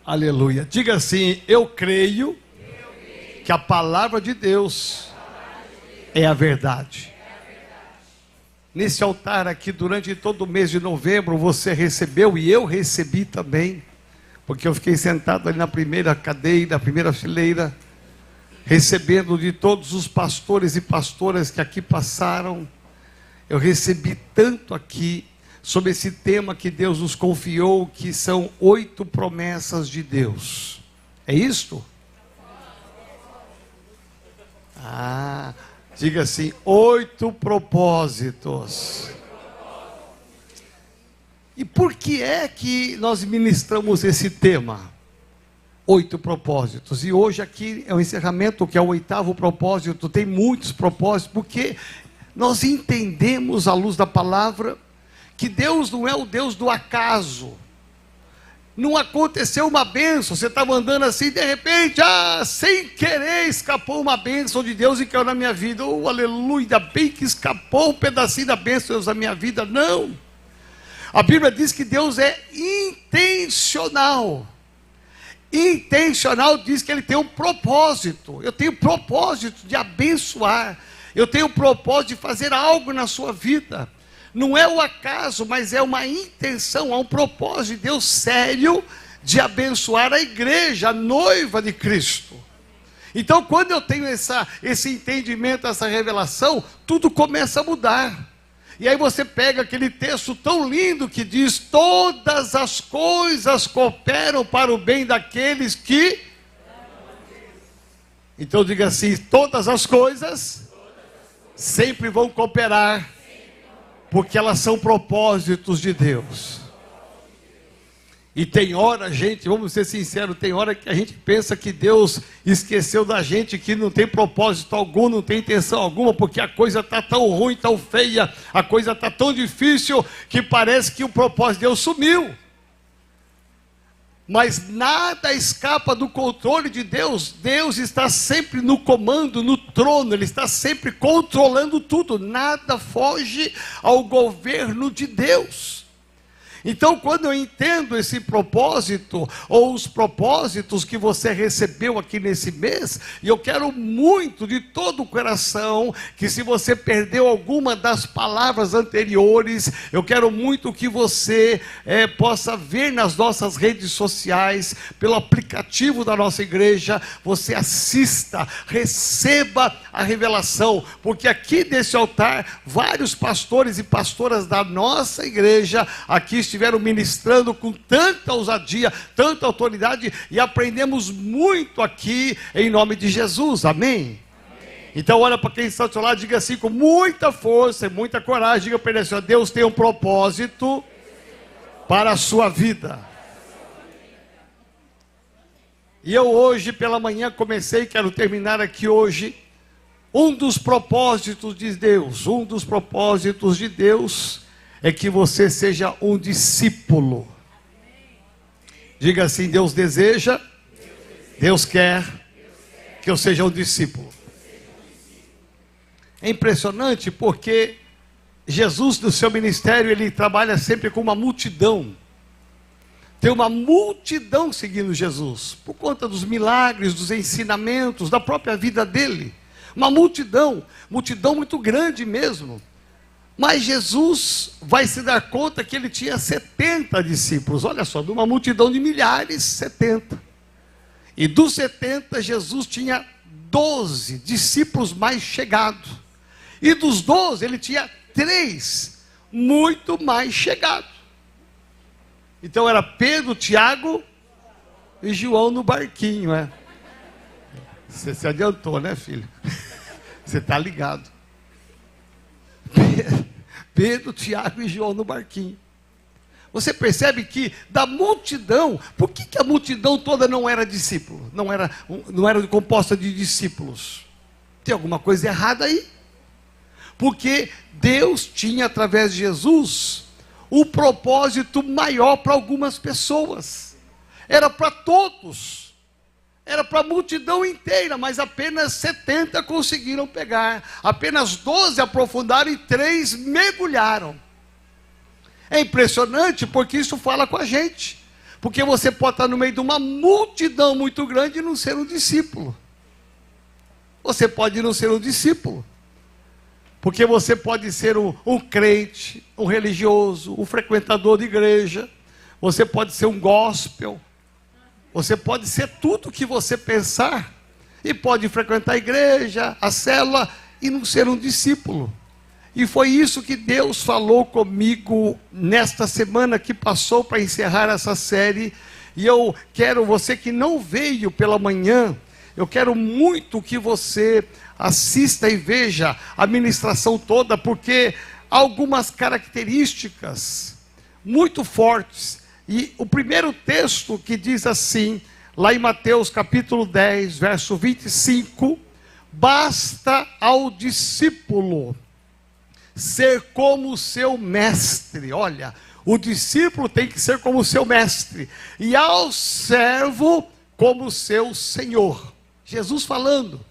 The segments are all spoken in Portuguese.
Aleluia. Diga assim: eu creio que a palavra de Deus é a verdade. Nesse altar aqui, durante todo o mês de novembro, você recebeu e eu recebi também, porque eu fiquei sentado ali na primeira cadeira, na primeira fileira, recebendo de todos os pastores e pastoras que aqui passaram. Eu recebi tanto aqui sobre esse tema que Deus nos confiou, que são 8 promessas de Deus. É isto? Diga assim: 8 propósitos. E por que é que nós ministramos esse tema? 8 propósitos. E hoje aqui é o encerramento, que é o 8º propósito. Tem muitos propósitos, porque nós entendemos à luz da palavra que Deus não é o Deus do acaso. Não aconteceu uma bênção, você estava andando assim, de repente, sem querer escapou uma bênção de Deus e caiu na minha vida. Oh, aleluia, ainda bem que escapou um pedacinho da bênção de Deus na minha vida. Não. A Bíblia diz que Deus é intencional. Intencional diz que Ele tem um propósito. Eu tenho propósito de abençoar. Eu tenho o propósito de fazer algo na sua vida. Não é o acaso, mas é uma intenção, há um propósito de Deus sério de abençoar a igreja, a noiva de Cristo. Então, quando eu tenho esse entendimento, essa revelação, tudo começa a mudar. E aí você pega aquele texto tão lindo que diz: todas as coisas cooperam para o bem daqueles que... Então diga assim: todas as coisas sempre vão cooperar, porque elas são propósitos de Deus. E tem hora, gente, vamos ser sinceros, tem hora que a gente pensa que Deus esqueceu da gente, que não tem propósito algum, não tem intenção alguma, porque a coisa está tão ruim, tão feia, a coisa está tão difícil, que parece que o propósito de Deus sumiu. Mas nada escapa do controle de Deus. Deus está sempre no comando, no trono. Ele está sempre controlando tudo. Nada foge ao governo de Deus. Então, quando eu entendo esse propósito, ou os propósitos que você recebeu aqui nesse mês, e eu quero muito, de todo o coração, que se você perdeu alguma das palavras anteriores, eu quero muito que você possa ver nas nossas redes sociais, pelo aplicativo da nossa igreja, você assista, receba a revelação, porque aqui nesse altar, vários pastores e pastoras da nossa igreja, aqui estiveram ministrando com tanta ousadia, tanta autoridade, e aprendemos muito aqui, em nome de Jesus, amém? Então olha para quem está do seu lado, diga assim com muita força e muita coragem, diga para ele assim: Deus tem um propósito para a sua vida. E eu hoje pela manhã comecei, quero terminar aqui hoje, um dos propósitos de Deus é que você seja um discípulo. Diga assim: Deus deseja, Deus quer que eu seja um discípulo. É impressionante porque Jesus, no seu ministério, ele trabalha sempre com uma multidão. Tem uma multidão seguindo Jesus, por conta dos milagres, dos ensinamentos, da própria vida dele. Uma multidão muito grande mesmo. Mas Jesus vai se dar conta que ele tinha 70 discípulos. Olha só, de uma multidão de milhares, 70. E dos 70, Jesus tinha 12 discípulos mais chegados. E dos 12, ele tinha 3 muito mais chegados. Então era Pedro, Tiago e João no barquinho, Você se adiantou, né, filho? Você está ligado. Pedro, Tiago e João no barquinho. Você percebe que da multidão, por que a multidão toda não era discípulo? Não era composta de discípulos? Tem alguma coisa errada aí? Porque Deus tinha, através de Jesus, o propósito maior para algumas pessoas. Era para todos. Era para a multidão inteira, mas apenas 70 conseguiram pegar. Apenas 12 aprofundaram e 3 mergulharam. É impressionante porque isso fala com a gente. Porque você pode estar no meio de uma multidão muito grande e não ser um discípulo. Você pode não ser um discípulo. Porque você pode ser um crente, um religioso, um frequentador de igreja. Você pode ser um gospel. Você pode ser tudo o que você pensar. E pode frequentar a igreja, a célula, e não ser um discípulo. E foi isso que Deus falou comigo nesta semana que passou para encerrar essa série. E eu quero, você que não veio pela manhã, eu quero muito que você assista e veja a ministração toda, porque há algumas características muito fortes. E o primeiro texto que diz assim, lá em Mateus capítulo 10, verso 25, basta ao discípulo ser como o seu mestre. Olha, o discípulo tem que ser como o seu mestre, e ao servo como o seu senhor. Jesus falando,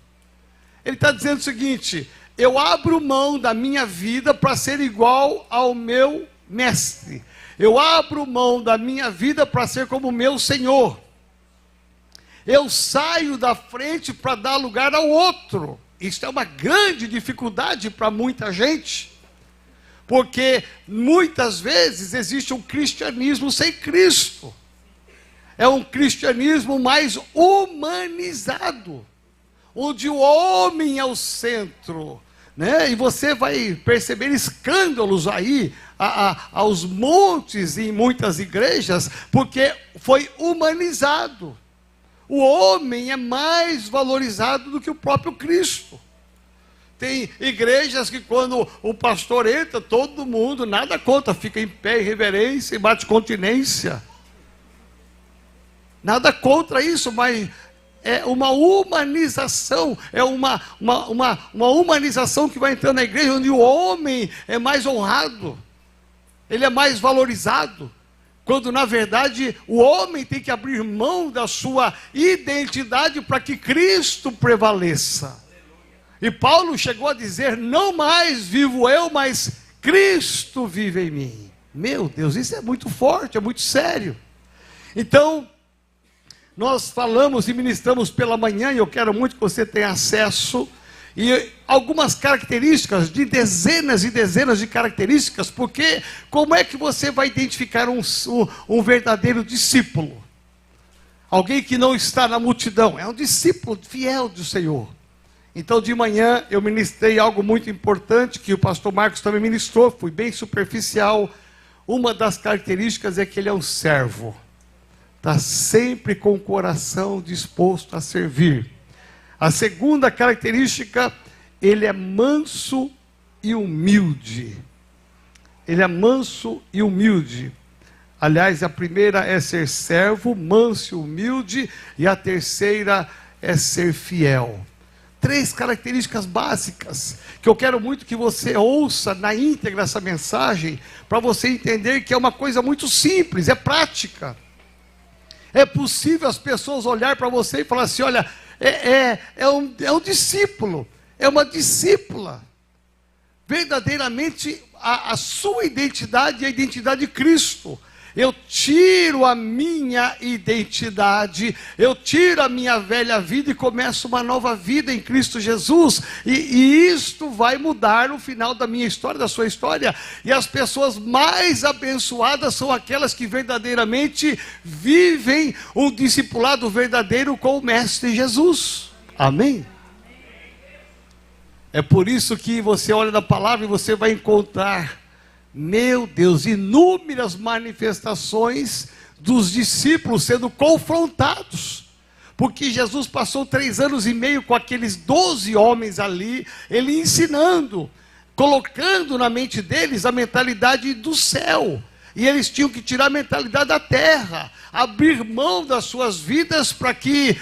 ele está dizendo o seguinte: eu abro mão da minha vida para ser igual ao meu mestre. Eu abro mão da minha vida para ser como o meu senhor. Eu saio da frente para dar lugar ao outro. Isso é uma grande dificuldade para muita gente. Porque muitas vezes existe um cristianismo sem Cristo. É um cristianismo mais humanizado, onde o homem é o centro, né? E você vai perceber escândalos aí, aos montes em muitas igrejas, porque foi humanizado. O homem é mais valorizado do que o próprio Cristo. Tem igrejas que quando o pastor entra, todo mundo, nada conta, fica em pé em reverência e bate continência. Nada contra isso, mas é uma humanização, é uma humanização que vai entrando na igreja, onde o homem é mais honrado, ele é mais valorizado, quando na verdade o homem tem que abrir mão da sua identidade para que Cristo prevaleça. E Paulo chegou a dizer, não mais vivo eu, mas Cristo vive em mim. Meu Deus, isso é muito forte, é muito sério. Então, nós falamos e ministramos pela manhã, e eu quero muito que você tenha acesso, e algumas características, de dezenas e dezenas de características, porque como é que você vai identificar um verdadeiro discípulo? Alguém que não está na multidão, é um discípulo fiel do Senhor. Então de manhã eu ministrei algo muito importante, que o pastor Marcos também ministrou, fui bem superficial. Uma das características é que ele é um servo. Está sempre com o coração disposto a servir. A segunda característica, ele é manso e humilde. Ele é manso e humilde. Aliás, a primeira é ser servo, manso e humilde, e a terceira é ser fiel. 3 características básicas, que eu quero muito que você ouça na íntegra essa mensagem, para você entender que é uma coisa muito simples, é prática. É possível as pessoas olhar para você e falar assim, olha, é um discípulo, é uma discípula. Verdadeiramente a sua identidade é a identidade de Cristo. Eu tiro a minha identidade, eu tiro a minha velha vida e começo uma nova vida em Cristo Jesus. E isto vai mudar o final da minha história, da sua história. E as pessoas mais abençoadas são aquelas que verdadeiramente vivem um discipulado verdadeiro com o Mestre Jesus. Amém? É por isso que você olha na palavra e você vai encontrar, meu Deus, inúmeras manifestações dos discípulos sendo confrontados. Porque Jesus passou 3 anos e meio com aqueles 12 homens ali, ele ensinando, colocando na mente deles a mentalidade do céu. E eles tinham que tirar a mentalidade da terra, abrir mão das suas vidas para que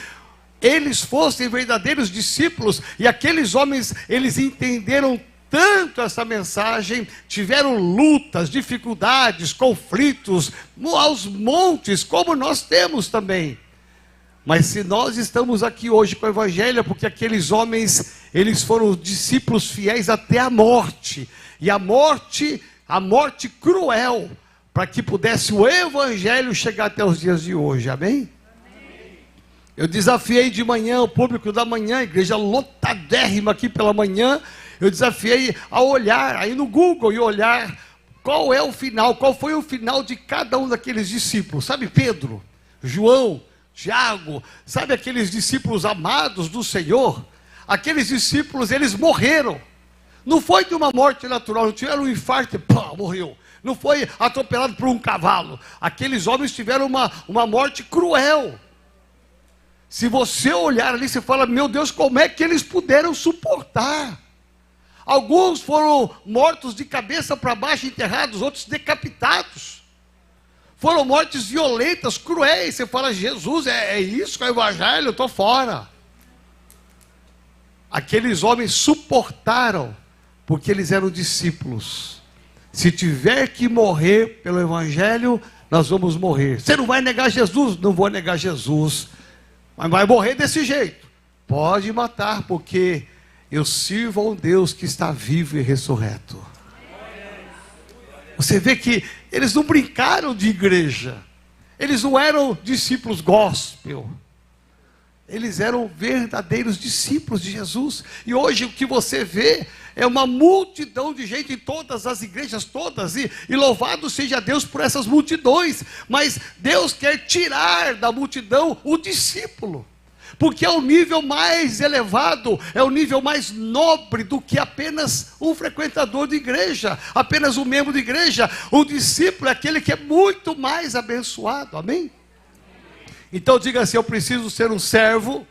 eles fossem verdadeiros discípulos. E aqueles homens, eles entenderam tanto essa mensagem, tiveram lutas, dificuldades, conflitos, aos montes, como nós temos também. Mas se nós estamos aqui hoje com o Evangelho, é porque aqueles homens, eles foram discípulos fiéis até a morte. E a morte cruel, para que pudesse o evangelho chegar até os dias de hoje, amém? Eu desafiei de manhã o público da manhã, igreja lotadérrima aqui pela manhã. Eu desafiei a olhar aí no Google e olhar qual é o final, qual foi o final de cada um daqueles discípulos. Sabe Pedro, João, Tiago, sabe aqueles discípulos amados do Senhor? Aqueles discípulos, eles morreram. Não foi de uma morte natural, não tiveram um infarto e pá, morreu. Não foi atropelado por um cavalo. Aqueles homens tiveram uma morte cruel. Se você olhar ali, você fala, meu Deus, como é que eles puderam suportar? Alguns foram mortos de cabeça para baixo, enterrados, outros decapitados. Foram mortes violentas, cruéis. Você fala, Jesus, é isso que é o evangelho? Eu estou fora. Aqueles homens suportaram, porque eles eram discípulos. Se tiver que morrer pelo evangelho, nós vamos morrer. Você não vai negar Jesus? Não vou negar Jesus. Mas vai morrer desse jeito. Pode matar, porque eu sirvo a um Deus que está vivo e ressurreto. Você vê que eles não brincaram de igreja. Eles não eram discípulos gospel. Eles eram verdadeiros discípulos de Jesus. E hoje o que você vê é uma multidão de gente em todas as igrejas, todas. E louvado seja Deus por essas multidões. Mas Deus quer tirar da multidão o discípulo. Porque é o nível mais elevado, é o nível mais nobre do que apenas um frequentador de igreja, apenas um membro de igreja. O discípulo é aquele que é muito mais abençoado, amém? Então diga assim, eu preciso ser um servo,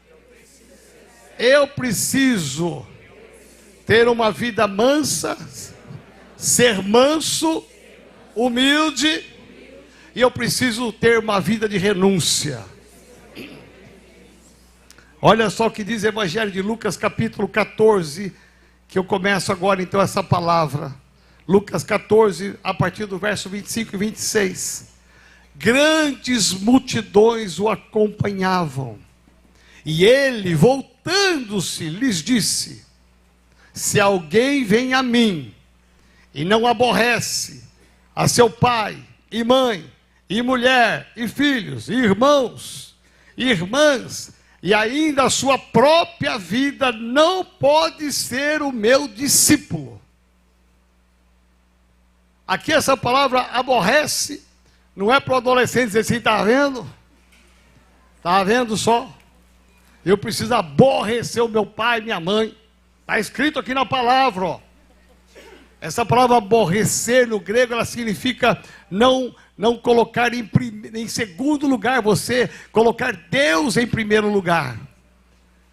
eu preciso ter uma vida mansa, ser manso, humilde, e eu preciso ter uma vida de renúncia. Olha só o que diz o Evangelho de Lucas capítulo 14, que eu começo agora então essa palavra. Lucas 14, a partir do verso 25 e 26. Grandes multidões o acompanhavam, e ele, voltando-se, lhes disse: se alguém vem a mim, e não aborrece a seu pai, e mãe, e mulher, e filhos, e irmãos, e irmãs, e ainda a sua própria vida, não pode ser o meu discípulo. Aqui essa palavra aborrece, não é para o adolescente dizer assim, está vendo? Está vendo só? Eu preciso aborrecer o meu pai e minha mãe. Está escrito aqui na palavra, ó. Essa palavra aborrecer no grego, ela significa não colocar em segundo lugar, você colocar Deus em primeiro lugar.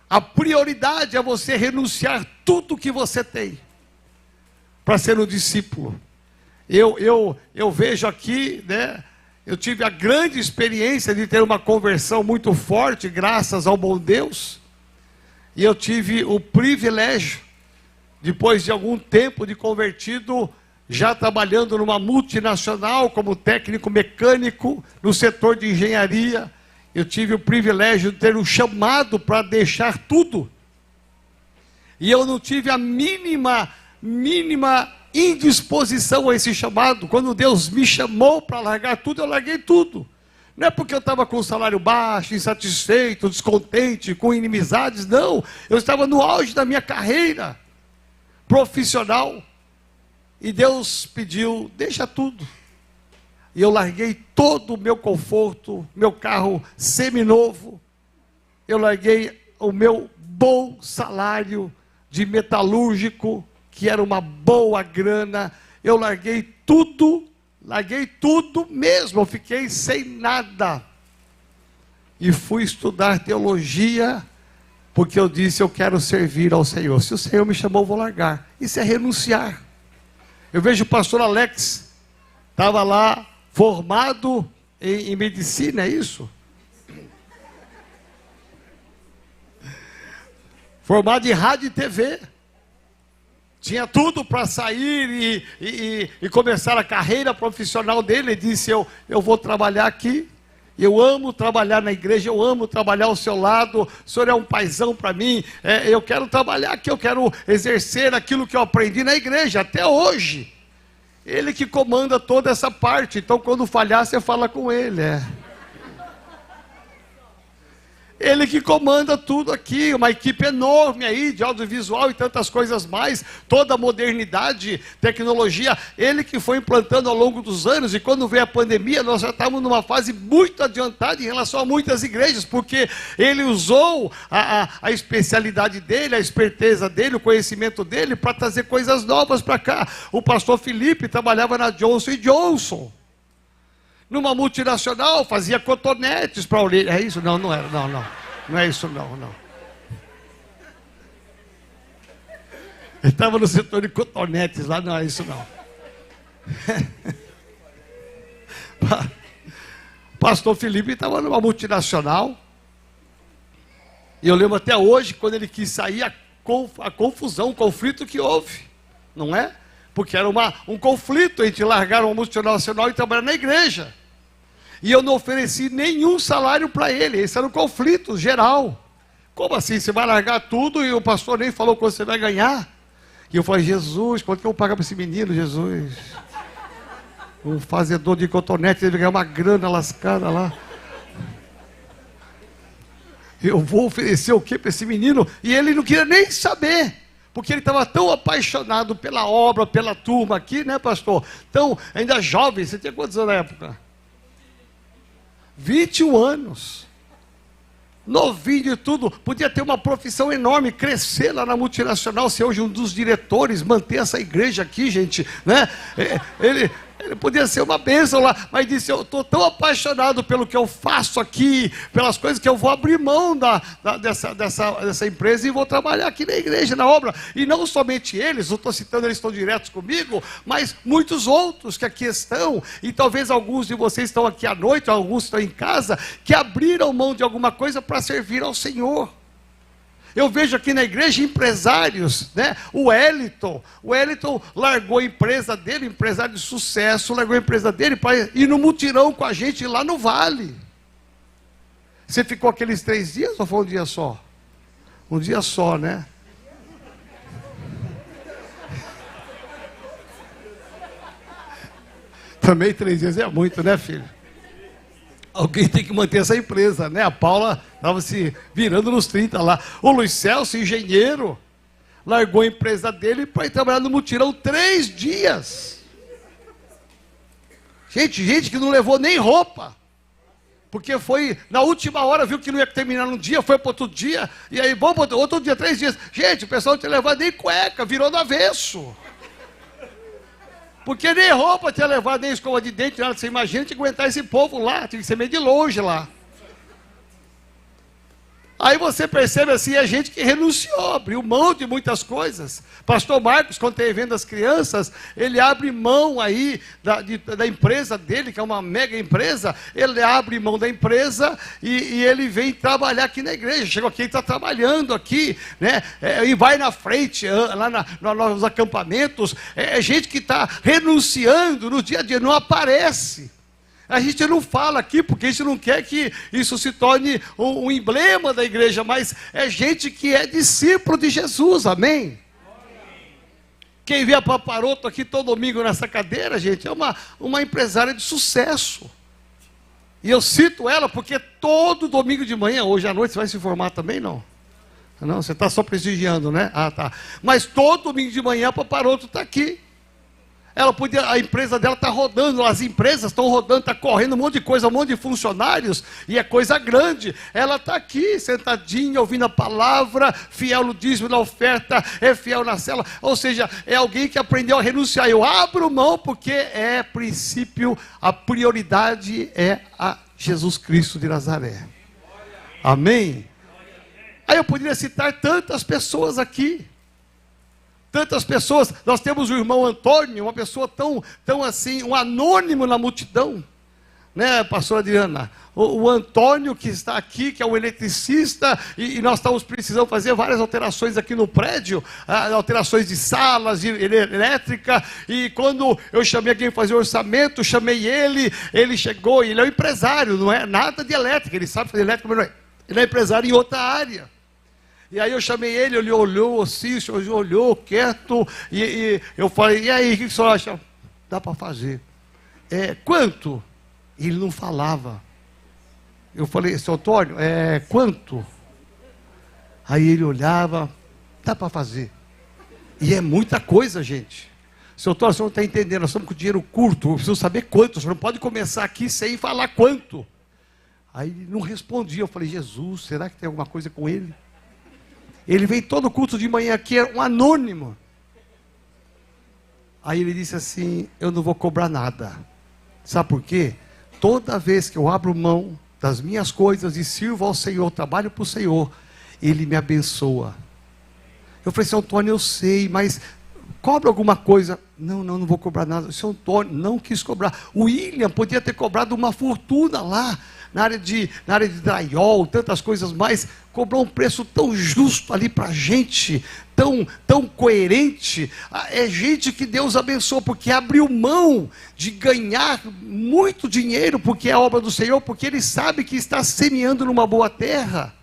A prioridade é você renunciar tudo que você tem para ser um discípulo. Eu vejo aqui, né? Eu tive a grande experiência de ter uma conversão muito forte, graças ao bom Deus. E eu tive o privilégio, depois de algum tempo de convertido, já trabalhando numa multinacional como técnico mecânico no setor de engenharia, eu tive o privilégio de ter um chamado para deixar tudo. E eu não tive a mínima indisposição a esse chamado. Quando Deus me chamou para largar tudo, eu larguei tudo. Não é porque eu estava com um salário baixo, insatisfeito, descontente, com inimizades, não. Eu estava no auge da minha carreira profissional. E Deus pediu, deixa tudo. E eu larguei todo o meu conforto, meu carro seminovo. Eu larguei o meu bom salário de metalúrgico, que era uma boa grana. Eu larguei tudo mesmo. Eu fiquei sem nada. E fui estudar teologia, porque eu disse, eu quero servir ao Senhor. Se o Senhor me chamou, eu vou largar. Isso é renunciar. Eu vejo o pastor Alex, estava lá, formado em medicina, é isso? Formado em rádio e TV. Tinha tudo para sair e começar a carreira profissional dele. Ele disse, eu vou trabalhar aqui. Eu amo trabalhar na igreja, eu amo trabalhar ao seu lado. O senhor é um paizão para mim. Eu quero trabalhar aqui, eu quero exercer aquilo que eu aprendi na igreja, até hoje. Ele que comanda toda essa parte. Então, quando falhar, você fala com ele. Ele que comanda tudo aqui, uma equipe enorme aí de audiovisual e tantas coisas mais, toda a modernidade, tecnologia, ele que foi implantando ao longo dos anos. E quando veio a pandemia, nós já estávamos numa fase muito adiantada em relação a muitas igrejas, porque ele usou a especialidade dele, a esperteza dele, o conhecimento dele, para trazer coisas novas para cá. O pastor Felipe trabalhava na Johnson & Johnson, numa multinacional, fazia cotonetes para orelha. É isso? Não, não era, não. Não é isso, não. Ele estava no setor de cotonetes lá, não é isso, não. Pastor Felipe estava numa multinacional, e eu lembro até hoje, quando ele quis sair, a confusão, o conflito que houve, não é? Porque era um conflito entre largar uma multinacional e trabalhar na igreja. E eu não ofereci nenhum salário para ele. Esse era um conflito geral. Como assim? Você vai largar tudo e o pastor nem falou quanto você vai ganhar? E eu falei, Jesus, quanto que eu vou pagar para esse menino, Jesus? Um fazedor de cotonete, ele vai ganhar uma grana lascada lá. Eu vou oferecer o que para esse menino? E ele não queria nem saber, porque ele estava tão apaixonado pela obra, pela turma aqui, né, pastor? Então, ainda jovem, você tinha quantos anos na época? 21 anos, novinho de tudo, podia ter uma profissão enorme, crescer lá na multinacional, ser hoje um dos diretores, manter essa igreja aqui, gente, né? Ele podia ser uma bênção lá, mas disse, eu estou tão apaixonado pelo que eu faço aqui, pelas coisas, que eu vou abrir mão dessa empresa e vou trabalhar aqui na igreja, na obra. E não somente eles, não estou citando, eles estão diretos comigo, mas muitos outros que aqui estão, e talvez alguns de vocês estão aqui à noite, alguns estão em casa, que abriram mão de alguma coisa para servir ao Senhor. Eu vejo aqui na igreja empresários, né? O Wellington largou a empresa dele, empresário de sucesso, largou a empresa dele para ir no mutirão com a gente lá no Vale. Você ficou aqueles 3 dias ou foi um dia só? Um dia só, né? Também 3 dias é muito, né, filho? Alguém tem que manter essa empresa, né? A Paula estava se virando nos 30 lá. O Luiz Celso, engenheiro, largou a empresa dele para ir trabalhar no mutirão 3 dias. Gente que não levou nem roupa. Porque foi, na última hora, viu que não ia terminar num dia, foi para outro dia, e aí, vamos para outro dia, 3 dias. Gente, o pessoal não tinha levado nem cueca, virou do avesso. Porque nem roupa tinha levado, nem escova de dente, nada. Você imagina, tinha que aguentar esse povo lá, tinha que ser meio de longe lá. Aí você percebe assim, a gente que renunciou, abriu mão de muitas coisas. Pastor Marcos, quando tem evento das crianças, ele abre mão aí da empresa dele, que é uma mega empresa, ele abre mão da empresa e ele vem trabalhar aqui na igreja. Chegou aqui, ele está trabalhando aqui, né? E vai na frente, lá nos acampamentos. É gente que está renunciando no dia a dia, não aparece. A gente não fala aqui porque a gente não quer que isso se torne um emblema da igreja, mas é gente que é discípulo de Jesus, amém? Quem vê a Paparoto aqui todo domingo nessa cadeira, gente, é uma empresária de sucesso. E eu cito ela porque todo domingo de manhã, hoje à noite, você vai se formar também, não? Não, você está só prestigiando, né? Ah, tá. Mas todo domingo de manhã a Paparoto está aqui. A empresa dela está rodando, as empresas estão rodando, está correndo um monte de coisa, um monte de funcionários, e é coisa grande. Ela está aqui, sentadinha, ouvindo a palavra, fiel no dízimo, na oferta, é fiel na cela. Ou seja, é alguém que aprendeu a renunciar. Eu abro mão porque é princípio, a prioridade é a Jesus Cristo de Nazaré. Amém? Aí eu poderia citar tantas pessoas aqui. Tantas pessoas, nós temos o irmão Antônio, uma pessoa tão assim, um anônimo na multidão, né, pastora Adriana? O Antônio que está aqui, que é um eletricista, e nós estamos precisando fazer várias alterações aqui no prédio, alterações de salas, de elétrica, e quando eu chamei alguém para fazer o orçamento, chamei ele chegou, ele é um empresário, não é nada de elétrica, ele sabe fazer elétrica, mas ele é empresário em outra área. E aí eu chamei ele olhou assim, o senhor olhou quieto, e eu falei, e aí, o que o senhor acha? dá para fazer. Quanto? Ele não falava. Eu falei, seu Antônio, quanto? Aí ele olhava, dá para fazer. E é muita coisa, gente. Seu Antônio, você não está entendendo, nós estamos com dinheiro curto, eu preciso saber quanto, você não pode começar aqui sem falar quanto. Aí ele não respondia, eu falei, Jesus, será que tem alguma coisa com ele? Ele veio todo culto de manhã aqui, era um anônimo. Aí ele disse assim, eu não vou cobrar nada. Sabe por quê? Toda vez que eu abro mão das minhas coisas e sirvo ao Senhor, trabalho para o Senhor, Ele me abençoa. Eu falei, seu Antônio, eu sei, mas cobra alguma coisa. Não vou cobrar nada. Seu Antônio não quis cobrar. O William podia ter cobrado uma fortuna lá, na área de drywall, tantas coisas mais, cobrou um preço tão justo ali para a gente, tão coerente. É gente que Deus abençoou, porque abriu mão de ganhar muito dinheiro, porque é a obra do Senhor, porque Ele sabe que está semeando numa boa terra.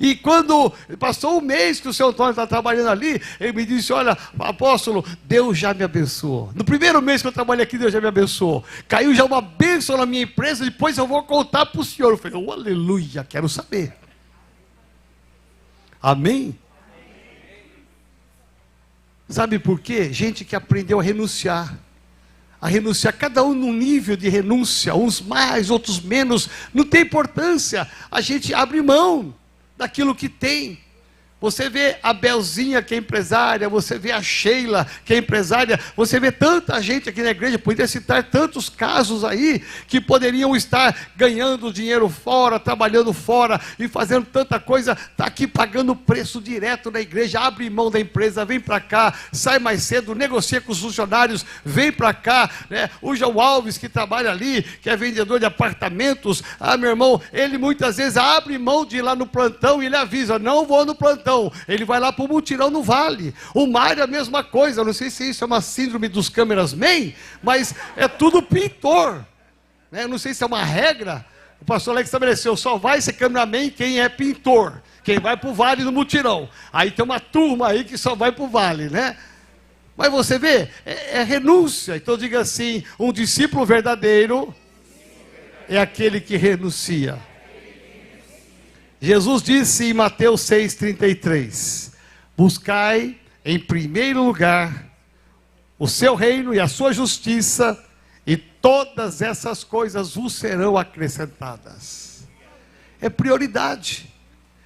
E quando passou um mês que o seu Antônio está trabalhando ali, ele me disse, olha, apóstolo, Deus já me abençoou. No primeiro mês que eu trabalhei aqui, Deus já me abençoou. Caiu já uma bênção na minha empresa, depois eu vou contar para o senhor. Eu falei, oh, aleluia, quero saber. Amém? Sabe por quê? Gente que aprendeu a renunciar, cada um num nível de renúncia, uns mais, outros menos, não tem importância, a gente abre mão daquilo que tem. Você vê a Belzinha, que é empresária, você vê a Sheila, que é empresária, você vê tanta gente aqui na igreja, poderia citar tantos casos aí, que poderiam estar ganhando dinheiro fora, trabalhando fora, e fazendo tanta coisa, está aqui pagando preço direto na igreja, abre mão da empresa, vem para cá, sai mais cedo, negocia com os funcionários, vem para cá, né? O João Alves, que trabalha ali, que é vendedor de apartamentos, meu irmão, ele muitas vezes abre mão de ir lá no plantão, e ele avisa, não vou no plantão, ele vai lá para o mutirão no vale. O Mário é a mesma coisa, não sei se isso é uma síndrome dos cameraman, mas é tudo pintor, né? Não sei se é uma regra, o pastor Alex estabeleceu, só vai ser cameraman quem é pintor, quem vai para o vale no mutirão. Aí tem uma turma aí que só vai para o vale, né? Mas você vê, é renúncia. Então diga assim, um discípulo verdadeiro é aquele que renuncia. Jesus disse em Mateus 6,33, buscai em primeiro lugar o seu reino e a sua justiça, e todas essas coisas vos serão acrescentadas. É prioridade.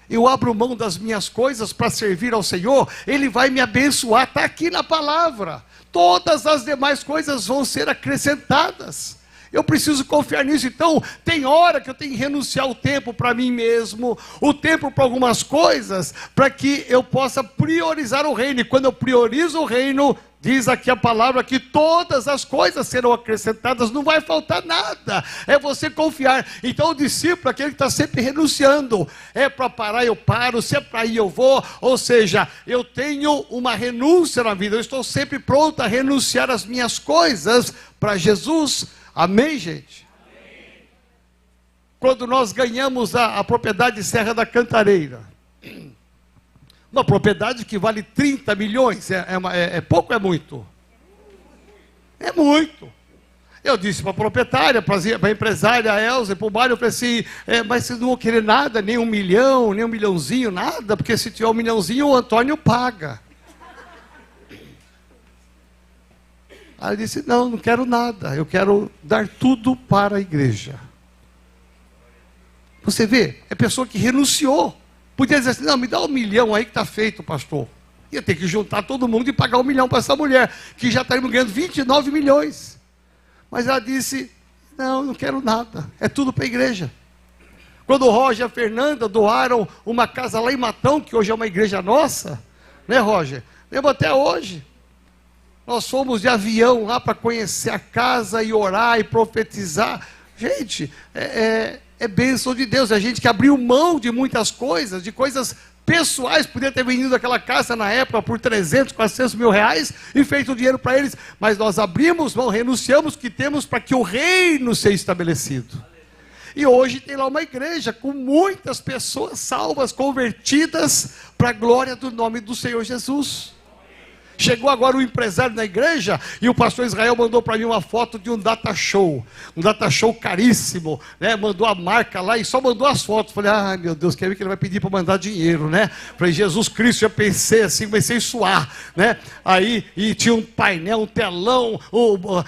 Eu abro mão das minhas coisas para servir ao Senhor, Ele vai me abençoar, está aqui na palavra. Todas as demais coisas vão ser acrescentadas. Eu preciso confiar nisso. Então, tem hora que eu tenho que renunciar o tempo para mim mesmo, o tempo para algumas coisas, para que eu possa priorizar o reino. E quando eu priorizo o reino, diz aqui a palavra que todas as coisas serão acrescentadas, não vai faltar nada. É você confiar. Então, o discípulo, aquele que está sempre renunciando, é para parar, eu paro, se é para ir, eu vou. Ou seja, eu tenho uma renúncia na vida, eu estou sempre pronto a renunciar as minhas coisas para Jesus. Amém, gente? Amém. Quando nós ganhamos a propriedade Serra da Cantareira, uma propriedade que vale 30 milhões, é pouco ou é muito? É muito. Eu disse para a proprietária, para a empresária, a Elza, para o Mário, eu falei assim, mas vocês não vão querer nada, nem 1 milhão, nem 1 milhãozinho, nada, porque se tiver 1 milhãozinho, o Antônio paga. Aí eu disse, não quero nada, eu quero dar tudo para a igreja. Você vê, é pessoa que renunciou. Podia dizer assim, não, me dá 1 milhão aí que está feito, pastor. Ia ter que juntar todo mundo e pagar 1 milhão para essa mulher, que já está ganhando 29 milhões. Mas ela disse, não quero nada, é tudo para a igreja. Quando o Roger e a Fernanda doaram uma casa lá em Matão, que hoje é uma igreja nossa, né, Roger? Lembro até hoje. Nós fomos de avião lá para conhecer a casa e orar e profetizar. Gente, é bênção de Deus. É gente que abriu mão de muitas coisas, de coisas pessoais. Podia ter vendido aquela casa na época por 300, 400 mil reais e feito dinheiro para eles. Mas nós abrimos mão, renunciamos o que temos para que o reino seja estabelecido. E hoje tem lá uma igreja com muitas pessoas salvas, convertidas para a glória do nome do Senhor Jesus. Chegou agora um empresário na igreja e o pastor Israel mandou para mim uma foto de um data show caríssimo, né? Mandou a marca lá e só mandou as fotos. Falei, ai meu Deus, quer ver que ele vai pedir para mandar dinheiro, né? Falei, Jesus Cristo, já pensei assim, comecei a suar, né? Aí, e tinha um painel, um telão,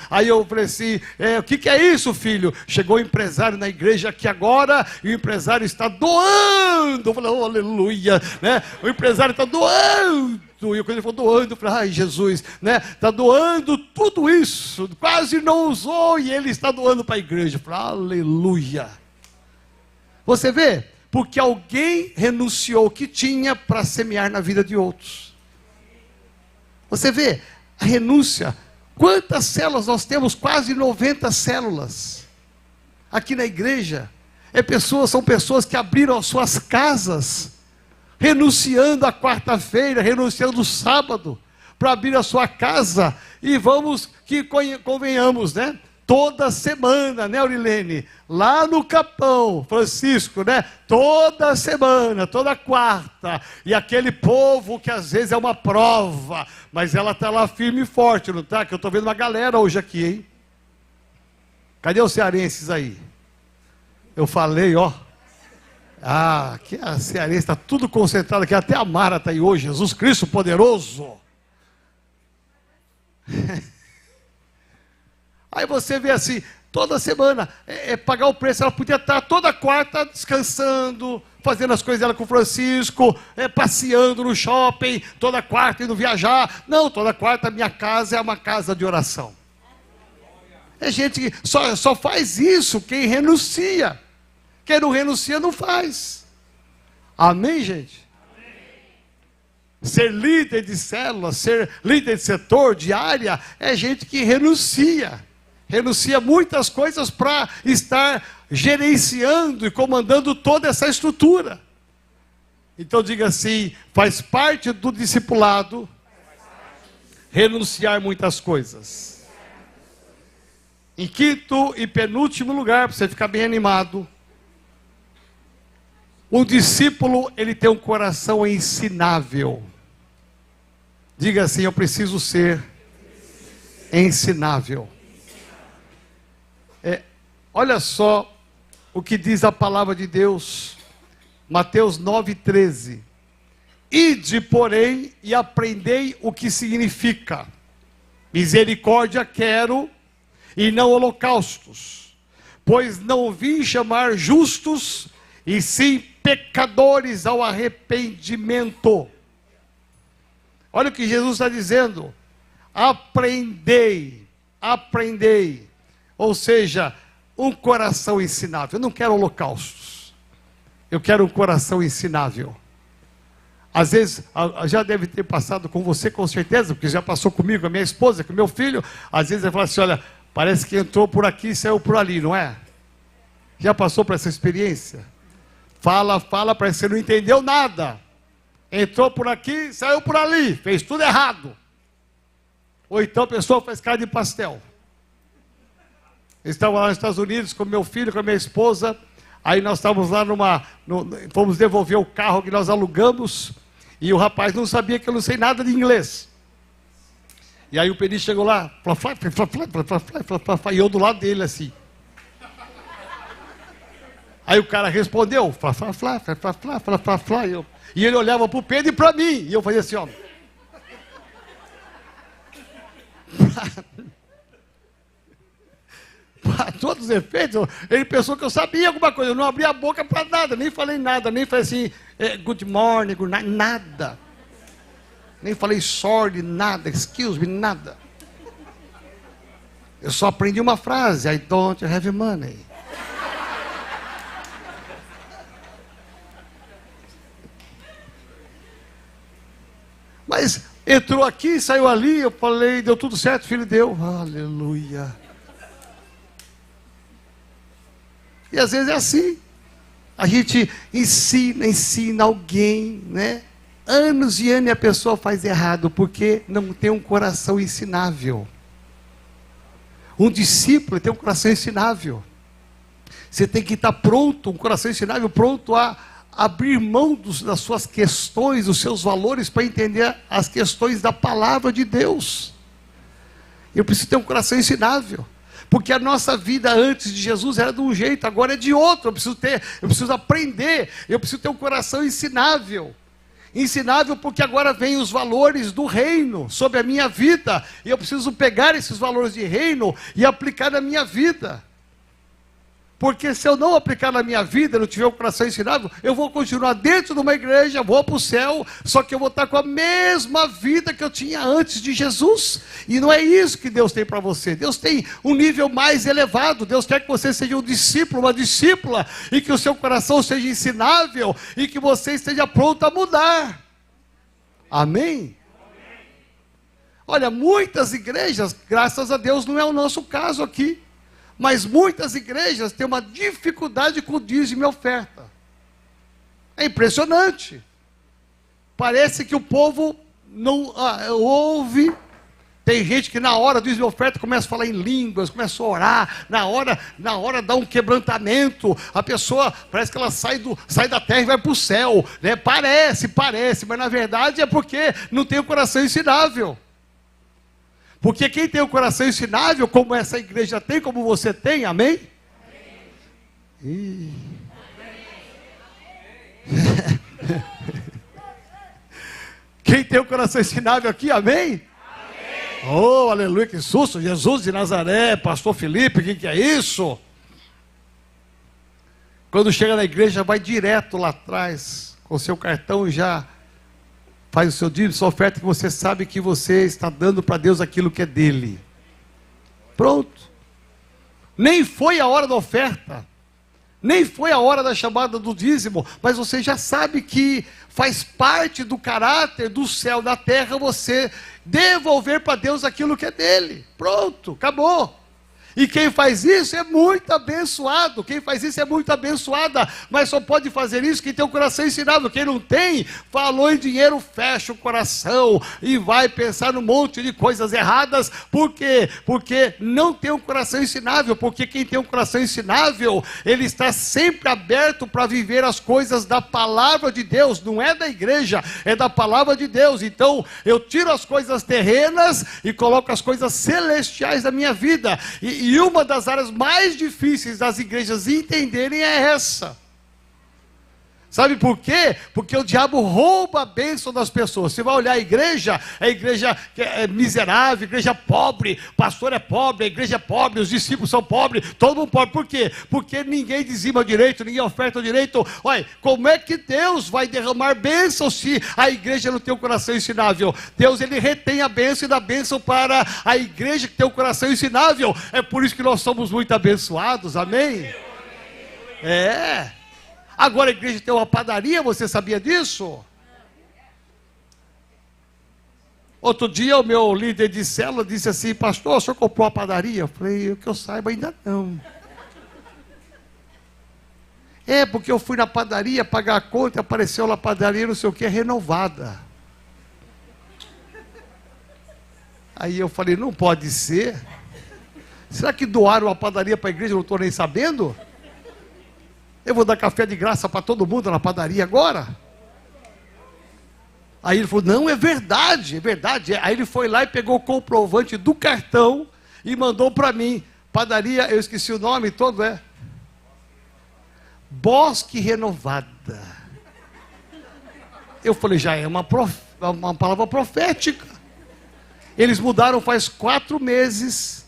aí eu falei assim, o que é isso, filho? Chegou o empresário na igreja aqui agora e o empresário está doando. Eu falei, oh, aleluia, né? O empresário está doando. E quando ele falou doando, eu falei, ai Jesus, né? Está doando tudo isso, quase não usou e ele está doando para a igreja. Eu falei, aleluia. Você vê, porque alguém renunciou o que tinha para semear na vida de outros. Você vê, a renúncia. Quantas células nós temos? Quase 90 células aqui na igreja. São pessoas que abriram as suas casas, renunciando a quarta-feira, renunciando o sábado, para abrir a sua casa, e vamos que convenhamos, né? Toda semana, né, Aurilene? Lá no Capão, Francisco, né? Toda semana, toda quarta, e aquele povo que às vezes é uma prova, mas ela está lá firme e forte, não está? Que eu estou vendo uma galera hoje aqui, hein? Cadê os cearenses aí? Eu falei, ó. Aqui a cearense está tudo concentrado aqui, até a Mara está aí hoje, Jesus Cristo poderoso. Aí você vê assim, toda semana, pagar o preço, ela podia estar toda quarta descansando, fazendo as coisas dela com o Francisco, passeando no shopping, toda quarta indo viajar. Não, toda quarta minha casa é uma casa de oração. É gente que só faz isso quem renuncia. Quem não renuncia não faz. Amém, gente? Amém. Ser líder de célula, ser líder de setor, de área, é gente que renuncia. Renuncia muitas coisas para estar gerenciando e comandando toda essa estrutura. Então diga assim, faz parte do discipulado renunciar muitas coisas. Em quinto e penúltimo lugar, para você ficar bem animado, o discípulo, ele tem um coração ensinável. Diga assim, eu preciso ser ensinável. Olha só o que diz a palavra de Deus, Mateus 9,13. Ide, porém, e aprendei o que significa: misericórdia quero, e não holocaustos, pois não vim chamar justos, e sim pecadores ao arrependimento. Olha o que Jesus está dizendo: aprendei, aprendei. Ou seja, um coração ensinável. Eu não quero holocaustos, eu quero um coração ensinável. Às vezes, já deve ter passado com você, com certeza, porque já passou comigo, com a minha esposa, com o meu filho. Às vezes ele fala assim, olha, parece que entrou por aqui e saiu por ali, não é? Já passou por essa experiência? Fala, parece que você não entendeu nada. Entrou por aqui, saiu por ali, fez tudo errado. Ou então a pessoa faz cara de pastel. Eu estava lá nos Estados Unidos com meu filho, com a minha esposa. Aí nós estávamos lá fomos devolver o carro que nós alugamos. E o rapaz não sabia que eu não sei nada de inglês. E aí o Peri chegou lá, e eu do lado dele assim. Aí o cara respondeu, e ele olhava para o Pedro e para mim, e eu fazia assim, ó. Para todos os efeitos, ele pensou que eu sabia alguma coisa, eu não abri a boca para nada, nem falei nada, nem falei assim, good morning, good night, nada. Nem falei sorry, nada, excuse me, nada. Eu só aprendi uma frase, I don't have money. Mas entrou aqui, saiu ali, eu falei, deu tudo certo, filho, deu. Aleluia. E às vezes é assim. A gente ensina alguém, né? Anos e anos e a pessoa faz errado, porque não tem um coração ensinável. Um discípulo tem um coração ensinável. Você tem que estar pronto, um coração ensinável, pronto a abrir mão das suas questões, dos seus valores, para entender as questões da palavra de Deus. Eu preciso ter um coração ensinável, porque a nossa vida antes de Jesus era de um jeito, agora é de outro. Eu preciso aprender, eu preciso ter um coração ensinável. Ensinável porque agora vem os valores do reino sobre a minha vida, e eu preciso pegar esses valores de reino e aplicar na minha vida. Porque se eu não aplicar na minha vida, não tiver um coração ensinável, eu vou continuar dentro de uma igreja, vou para o céu, só que eu vou estar com a mesma vida que eu tinha antes de Jesus. E não é isso que Deus tem para você. Deus tem um nível mais elevado. Deus quer que você seja um discípulo, uma discípula, e que o seu coração seja ensinável, e que você esteja pronto a mudar. Amém? Olha, muitas igrejas, graças a Deus, não é o nosso caso aqui, mas muitas igrejas têm uma dificuldade com o dízimo e oferta. É impressionante. Parece que o povo não ouve. Tem gente que na hora do dízimo e oferta começa a falar em línguas, começa a orar, na hora dá um quebrantamento, a pessoa parece que ela sai da terra e vai para o céu, né? Parece, mas na verdade é porque não tem o coração ensinável. Porque quem tem o coração ensinável, como essa igreja tem, como você tem, amém? Amém. Quem tem o coração ensinável aqui, amém? Amém. Oh, aleluia, que susto! Jesus de Nazaré, pastor Felipe, o que é isso? Quando chega na igreja, vai direto lá atrás, com o seu cartão já faz o seu dízimo, sua oferta, que você sabe que você está dando para Deus aquilo que é dele. Pronto. Nem foi a hora da oferta, nem foi a hora da chamada do dízimo, mas você já sabe que faz parte do caráter do céu, da terra, você devolver para Deus aquilo que é dele. Pronto, acabou. E quem faz isso é muito abençoado, quem faz isso é muito abençoada, mas só pode fazer isso quem tem o coração ensinável. Quem não tem, falou em dinheiro, fecha o coração e vai pensar num monte de coisas erradas. Por quê? Porque não tem um coração ensinável, porque quem tem um coração ensinável, ele está sempre aberto para viver as coisas da palavra de Deus, não é da igreja, é da palavra de Deus. Então, eu tiro as coisas terrenas e coloco as coisas celestiais da minha vida, e uma das áreas mais difíceis das igrejas entenderem é essa. Sabe por quê? Porque o diabo rouba a bênção das pessoas. Você vai olhar a igreja que é miserável, igreja pobre, pastor é pobre, a igreja é pobre, os discípulos são pobres, todo mundo pobre. Por quê? Porque ninguém dizima direito, ninguém oferta direito. Olha, como é que Deus vai derramar bênção se a igreja não tem o coração ensinável? Deus, ele retém a bênção e dá bênção para a igreja que tem o coração ensinável. É por isso que nós somos muito abençoados, amém? É. Agora a igreja tem uma padaria, você sabia disso? Outro dia o meu líder de célula disse assim: pastor, o senhor comprou uma padaria? Eu falei: o que eu saiba ainda não. É, porque eu fui na padaria pagar a conta e apareceu lá a padaria, não sei o que, renovada. Aí eu falei: não pode ser. Será que doaram a padaria para a igreja? Eu não estou nem sabendo. Eu vou dar café de graça para todo mundo na padaria agora? Aí ele falou: não, é verdade, é verdade. Aí ele foi lá e pegou o comprovante do cartão e mandou para mim. Padaria, eu esqueci o nome todo, Bosque Renovada. Eu falei: já é uma palavra profética. Eles mudaram faz 4 meses.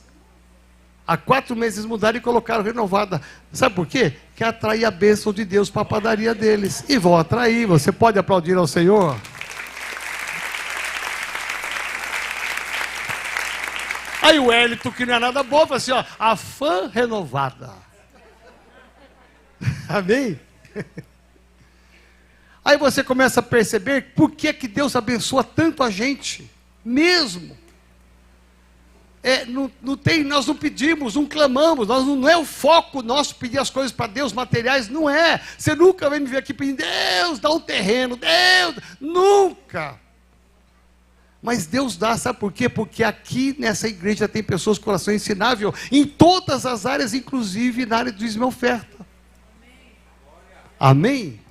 Há 4 meses mudaram e colocaram renovada. Sabe por quê? Quer atrair a bênção de Deus para a padaria deles. E vão atrair. Você pode aplaudir ao Senhor? Aí o Hélito, que não é nada bom, fala assim: ó, a fã renovada. Amém? Aí você começa a perceber por que Deus abençoa tanto a gente. Mesmo. Nós não pedimos, não clamamos, não é o foco nosso pedir as coisas para Deus materiais, não é. Você nunca vai me ver aqui pedindo: Deus, dá um terreno, Deus, nunca. Mas Deus dá, sabe por quê? Porque aqui nessa igreja tem pessoas com coração ensinável, em todas as áreas, inclusive na área do dízimo e oferta. Amém?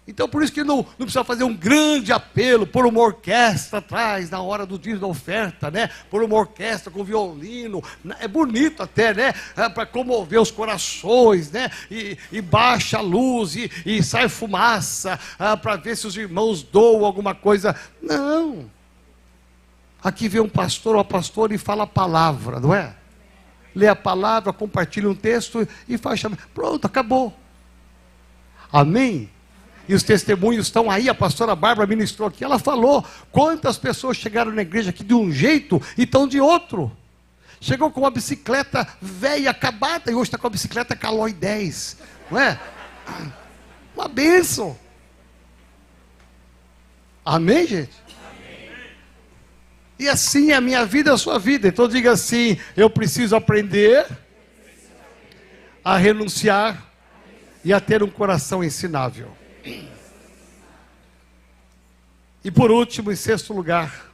Então por isso que não precisa fazer um grande apelo, por uma orquestra atrás, na hora do dia da oferta, né? Por uma orquestra com violino, é bonito até, né? Para comover os corações, né? E baixa a luz, e sai fumaça, para ver se os irmãos doam alguma coisa. Não. Aqui vem um pastor ou uma pastora e fala a palavra, não é? Lê a palavra, compartilha um texto e faz chamar. Pronto, acabou. Amém? E os testemunhos estão aí, a pastora Bárbara ministrou aqui, ela falou quantas pessoas chegaram na igreja aqui de um jeito e estão de outro. Chegou com uma bicicleta velha, acabada, e hoje está com a bicicleta Caloi 10, não é? Uma bênção. Amém, gente? Amém. E assim é a minha vida, a sua vida. Então diga assim: eu preciso aprender a renunciar e a ter um coração ensinável. E por último, em sexto lugar,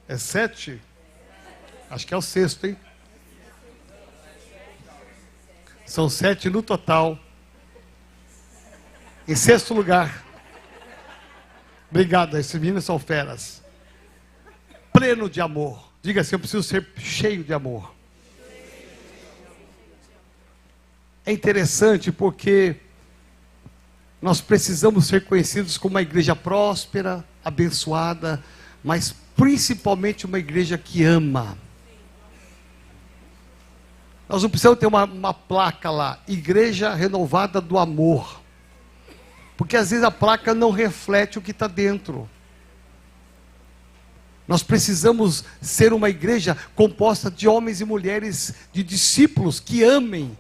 é 7? Acho que é o sexto, hein? São 7 no total. Em sexto lugar, obrigado, esses meninos são feras. Pleno de amor. Diga assim: eu preciso ser cheio de amor. É interessante porque nós precisamos ser conhecidos como uma igreja próspera, abençoada, mas principalmente uma igreja que ama. Nós não precisamos ter uma placa lá: Igreja Renovada do Amor, porque às vezes a placa não reflete o que está dentro. Nós precisamos ser uma igreja composta de homens e mulheres, de discípulos que amem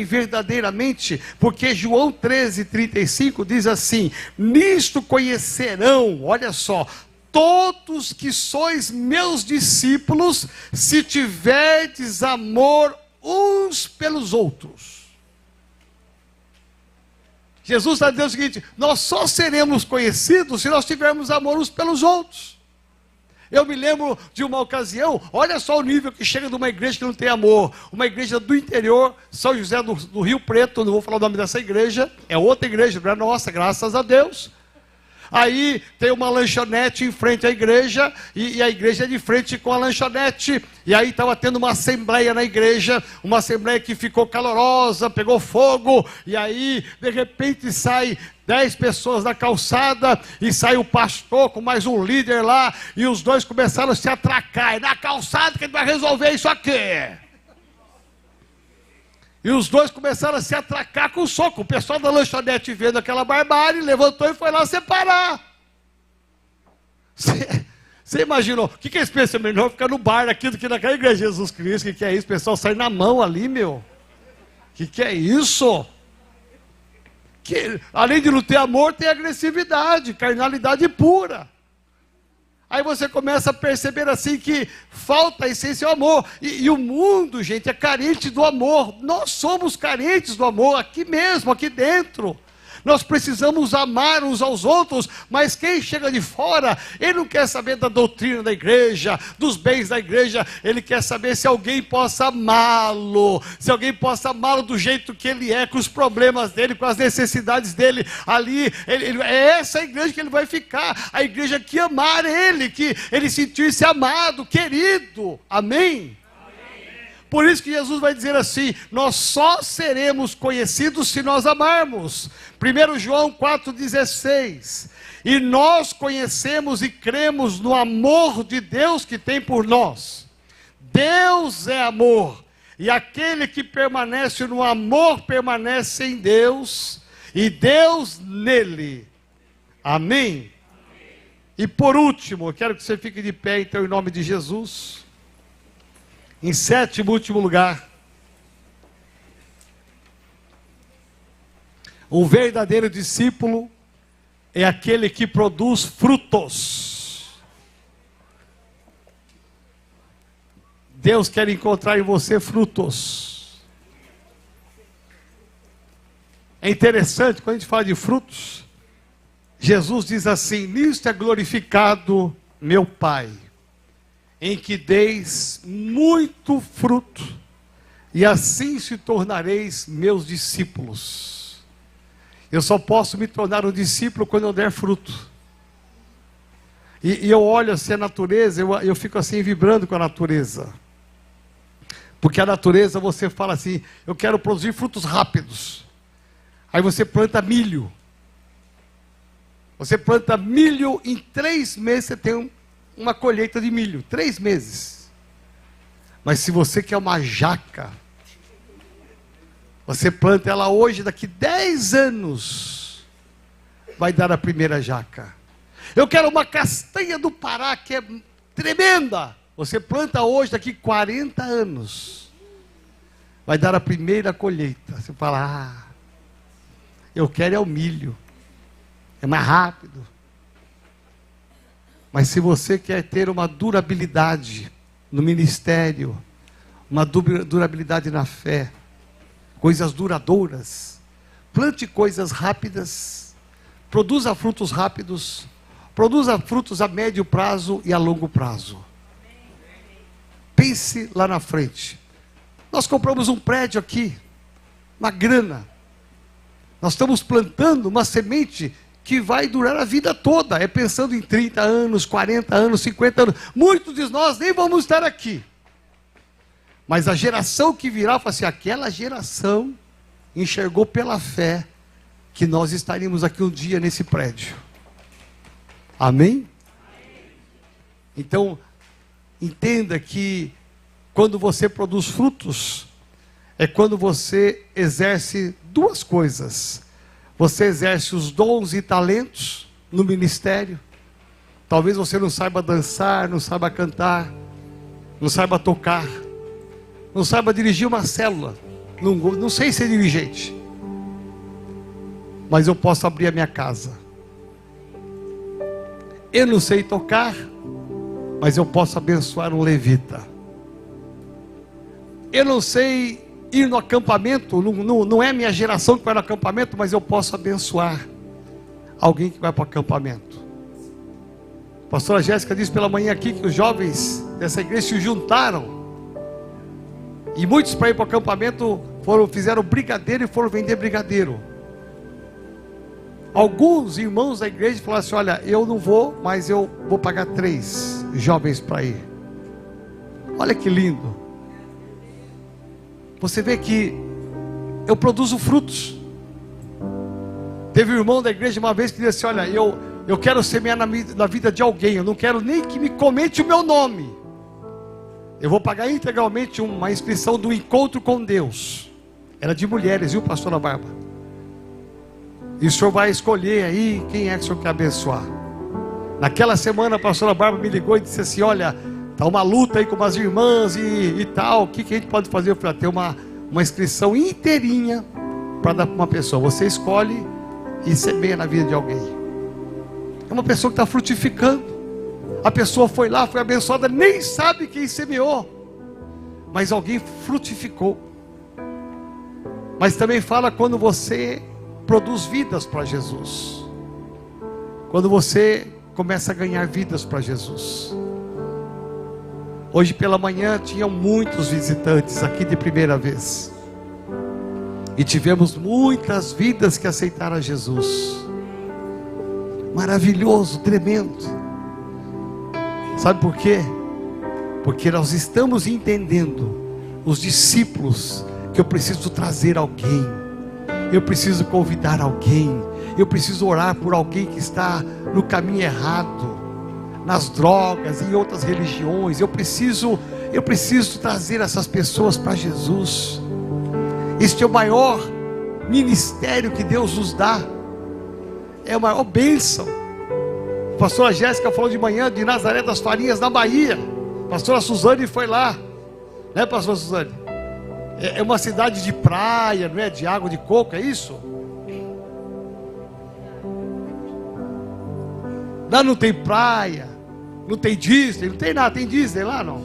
verdadeiramente, porque João 13:35 diz assim: nisto conhecerão, olha só, todos que sois meus discípulos, se tiverdes amor uns pelos outros. Jesus está dizendo o seguinte: nós só seremos conhecidos se nós tivermos amor uns pelos outros. Eu me lembro de uma ocasião, olha só o nível que chega de uma igreja que não tem amor. Uma igreja do interior, São José do Rio Preto, não vou falar o nome dessa igreja, é outra igreja, não é nossa, graças a Deus. Aí tem uma lanchonete em frente à igreja, e a igreja é de frente com a lanchonete. E aí estava tendo uma assembleia na igreja, uma assembleia que ficou calorosa, pegou fogo, e aí de repente sai 10 pessoas na calçada, e sai o pastor com mais um líder lá, e os dois começaram a se atracar. É na calçada que ele vai resolver isso aqui. E os dois começaram a se atracar com soco. O pessoal da lanchonete, vendo aquela barbárie, levantou e foi lá separar. Você imaginou? O que eles pensam? Melhor ficar no bar aqui do que naquela igreja. Jesus Cristo, que é isso? O pessoal sai na mão ali, meu. Que é isso? Que, além de não ter amor, tem agressividade, carnalidade pura. Aí você começa a perceber assim que falta a essência do amor. E o mundo, gente, é carente do amor. Nós somos carentes do amor aqui mesmo, aqui dentro. Nós precisamos amar uns aos outros, mas quem chega de fora, ele não quer saber da doutrina da igreja, dos bens da igreja, ele quer saber se alguém possa amá-lo, se alguém possa amá-lo do jeito que ele é, com os problemas dele, com as necessidades dele. Ali, é essa a igreja que ele vai ficar, a igreja que amar ele, que ele sentir-se amado, querido. Amém? Por isso que Jesus vai dizer assim: nós só seremos conhecidos se nós amarmos. 1 João 4,16. E nós conhecemos e cremos no amor de Deus que tem por nós. Deus é amor. E aquele que permanece no amor, permanece em Deus. E Deus nele. Amém? E por último, eu quero que você fique de pé, então, em nome de Jesus. Em sétimo, último lugar, um verdadeiro discípulo é aquele que produz frutos. Deus quer encontrar em você frutos. É interessante, quando a gente fala de frutos, Jesus diz assim: nisto é glorificado meu Pai, em que deis muito fruto, e assim se tornareis meus discípulos. Eu só posso me tornar um discípulo quando eu der fruto. E eu olho assim a natureza, eu fico assim vibrando com a natureza. Porque a natureza, você fala assim, eu quero produzir frutos rápidos. Aí você planta milho. Você planta milho, em 3 meses você tem uma colheita de milho. 3 meses. Mas se você quer uma jaca, você planta ela hoje, daqui 10 anos, vai dar a primeira jaca. Eu quero uma castanha do Pará, que é tremenda. Você planta hoje, daqui 40 anos, vai dar a primeira colheita. Você fala, eu quero é o milho. É mais rápido. Mas se você quer ter uma durabilidade no ministério, uma durabilidade na fé, coisas duradouras, plante coisas rápidas, produza frutos rápidos, produza frutos a médio prazo e a longo prazo. Pense lá na frente. Nós compramos um prédio aqui, uma grana. Nós estamos plantando uma semente que vai durar a vida toda. É pensando em 30 anos, 40 anos, 50 anos. Muitos de nós nem vamos estar aqui. Mas a geração que virá, fala assim, aquela geração enxergou pela fé que nós estaríamos aqui um dia nesse prédio. Amém? Então, entenda que quando você produz frutos, é quando você exerce 2 coisas. Você exerce os dons e talentos no ministério. Talvez você não saiba dançar, não saiba cantar, não saiba tocar, não saiba dirigir uma célula. Não sei ser dirigente. Mas eu posso abrir a minha casa. Eu não sei tocar, mas eu posso abençoar um levita. Eu não sei ir no acampamento, não é minha geração que vai no acampamento, mas eu posso abençoar alguém que vai para o acampamento. A pastora Jéssica disse pela manhã aqui que os jovens dessa igreja se juntaram, e muitos para ir para o acampamento fizeram brigadeiro e foram vender brigadeiro. Alguns irmãos da igreja falaram assim, olha, eu não vou, mas eu vou pagar 3 jovens para ir. Olha que lindo. Você vê que eu produzo frutos. Teve um irmão da igreja uma vez que disse assim, olha, eu quero semear na vida de alguém, eu não quero nem que me comente o meu nome. Eu vou pagar integralmente uma inscrição do encontro com Deus. Era de mulheres, viu, pastora Bárbara? E o senhor vai escolher aí quem é que o senhor quer abençoar. Naquela semana a pastora Bárbara me ligou e disse assim, olha, está uma luta aí com umas irmãs e tal, o que a gente pode fazer? Eu falei, ter uma inscrição inteirinha para dar para uma pessoa. Você escolhe e semeia na vida de alguém. É uma pessoa que está frutificando. A pessoa foi lá, foi abençoada, nem sabe quem semeou, mas alguém frutificou. Mas também fala quando você produz vidas para Jesus, quando você começa a ganhar vidas para Jesus. Hoje pela manhã tinham muitos visitantes aqui de primeira vez. E tivemos muitas vidas que aceitaram a Jesus. Maravilhoso, tremendo. Sabe por quê? Porque nós estamos entendendo, os discípulos, que eu preciso trazer alguém. Eu preciso convidar alguém. Eu preciso orar por alguém que está no caminho errado, nas drogas, em outras religiões. Eu preciso trazer essas pessoas para Jesus. Este é o maior ministério que Deus nos dá. É a maior bênção. A pastora Jéssica falou de manhã de Nazaré das Farinhas, na Bahia. A pastora Suzane foi lá, né, pastora Suzane? É uma cidade de praia, não é? De água de coco, é isso? Lá não tem praia, não tem Disney, não tem nada. Tem Disney lá, não?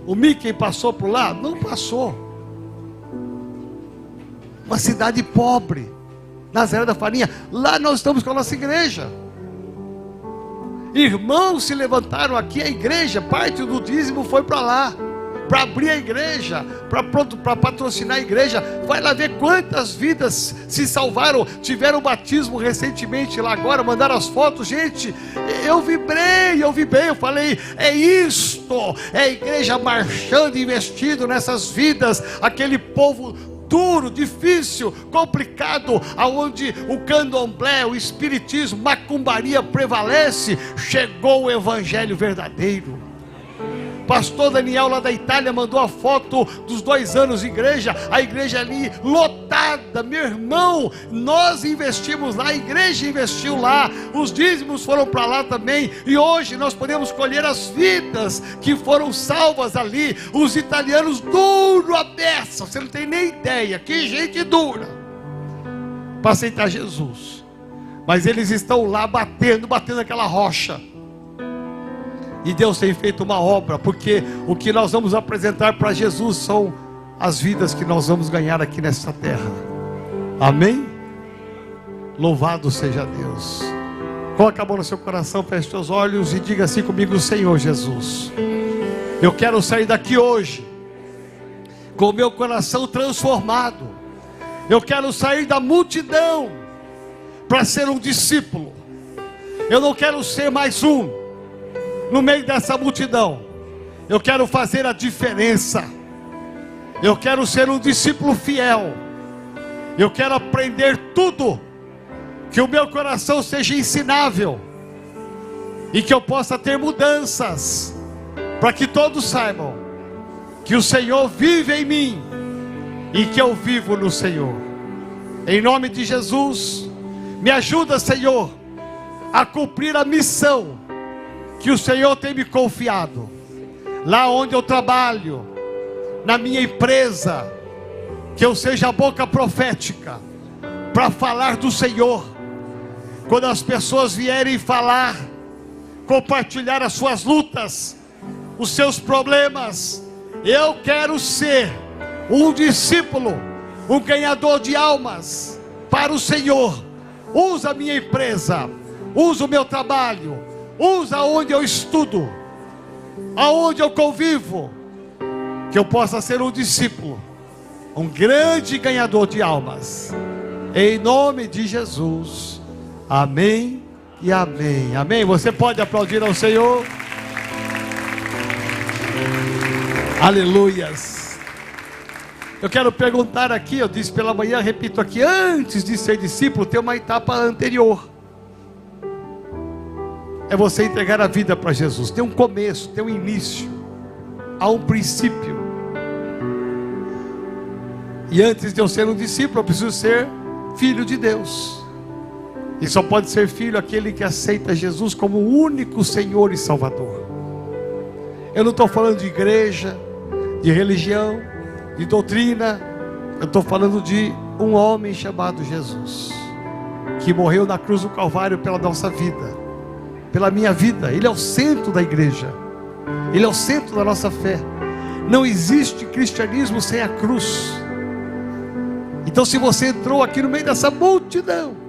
O Mickey passou por lá? Não passou. Uma cidade pobre, Nazaré da Farinha. Lá nós estamos com a nossa igreja. Irmãos se levantaram aqui, a igreja, parte do dízimo foi para lá. para abrir a igreja, para patrocinar a igreja. Vai lá ver quantas vidas se salvaram, tiveram batismo recentemente lá agora, mandaram as fotos. Gente, eu vibrei, eu falei, é isto, é a igreja marchando, investindo nessas vidas, aquele povo duro, difícil, complicado, aonde o candomblé, o espiritismo, macumbaria prevalece. Chegou o evangelho verdadeiro. Pastor Daniel lá da Itália mandou a foto dos 2 anos de igreja, a igreja ali lotada. Meu irmão, nós investimos lá, a igreja investiu lá, os dízimos foram para lá também, e hoje nós podemos colher as vidas que foram salvas ali. Os italianos duro a beça, você não tem nem ideia, que gente dura para aceitar Jesus, mas eles estão lá batendo aquela rocha. E Deus tem feito uma obra, porque o que nós vamos apresentar para Jesus são as vidas que nós vamos ganhar aqui nessa terra. Amém? Louvado seja Deus. Coloque a mão no seu coração, feche seus olhos e diga assim comigo: Senhor Jesus, eu quero sair daqui hoje com o meu coração transformado. Eu quero sair da multidão para ser um discípulo. Eu não quero ser mais um no meio dessa multidão. Eu quero fazer a diferença. Eu quero ser um discípulo fiel. Eu quero aprender tudo, que o meu coração seja ensinável e que eu possa ter mudanças, para que todos saibam que o Senhor vive em mim e que eu vivo no Senhor. Em nome de Jesus, me ajuda, Senhor, a cumprir a missão que o Senhor tem me confiado, lá onde eu trabalho, na minha empresa, que eu seja a boca profética, para falar do Senhor. Quando as pessoas vierem falar, compartilhar as suas lutas, os seus problemas, eu quero ser um discípulo, um ganhador de almas para o Senhor. Usa a minha empresa, usa o meu trabalho, usa onde eu estudo, aonde eu convivo, que eu possa ser um discípulo, um grande ganhador de almas, em nome de Jesus. Amém e amém. Amém. Você pode aplaudir ao Senhor. Aleluias. Eu quero perguntar aqui, eu disse pela manhã, repito aqui: antes de ser discípulo tem uma etapa anterior. É você entregar a vida para Jesus. Tem um começo, tem um início, há um princípio. E antes de eu ser um discípulo, eu preciso ser filho de Deus. E só pode ser filho aquele que aceita Jesus como o único Senhor e Salvador. Eu não estou falando de igreja, de religião, de doutrina. Eu estou falando de um homem chamado Jesus, que morreu na cruz do Calvário pela nossa vida, pela minha vida. Ele é o centro da igreja, Ele é o centro da nossa fé. Não existe cristianismo sem a cruz. Então, se você entrou aqui no meio dessa multidão,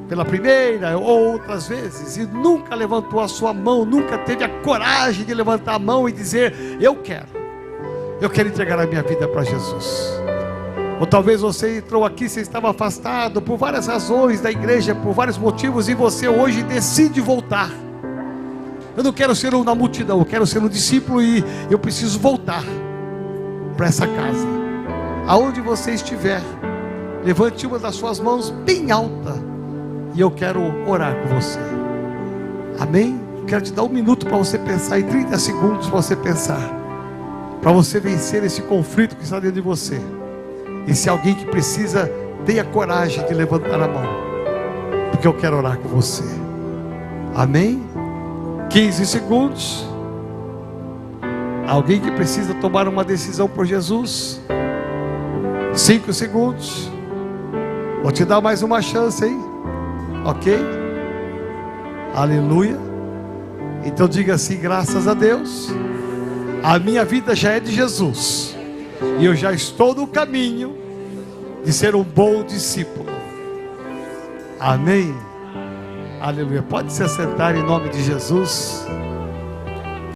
pela primeira ou outras vezes, e nunca levantou a sua mão, nunca teve a coragem de levantar a mão e dizer: eu quero entregar a minha vida para Jesus. Ou talvez você entrou aqui, você estava afastado por várias razões da igreja, por vários motivos, e você hoje decide voltar. Eu não quero ser um na multidão, eu quero ser um discípulo, e eu preciso voltar para essa casa. Aonde você estiver, levante uma das suas mãos bem alta, e eu quero orar com você. Amém? Quero te dar 1 minuto para você pensar, e 30 segundos para você pensar, para você vencer esse conflito que está dentro de você. E se alguém que precisa, tenha coragem de levantar a mão, porque eu quero orar com você. Amém? 15 segundos. Alguém que precisa tomar uma decisão por Jesus. 5 segundos. Vou te dar mais uma chance aí. Ok? Aleluia. Então diga assim: graças a Deus, a minha vida já é de Jesus, e eu já estou no caminho de ser um bom discípulo. Amém. Aleluia. Pode se assentar em nome de Jesus.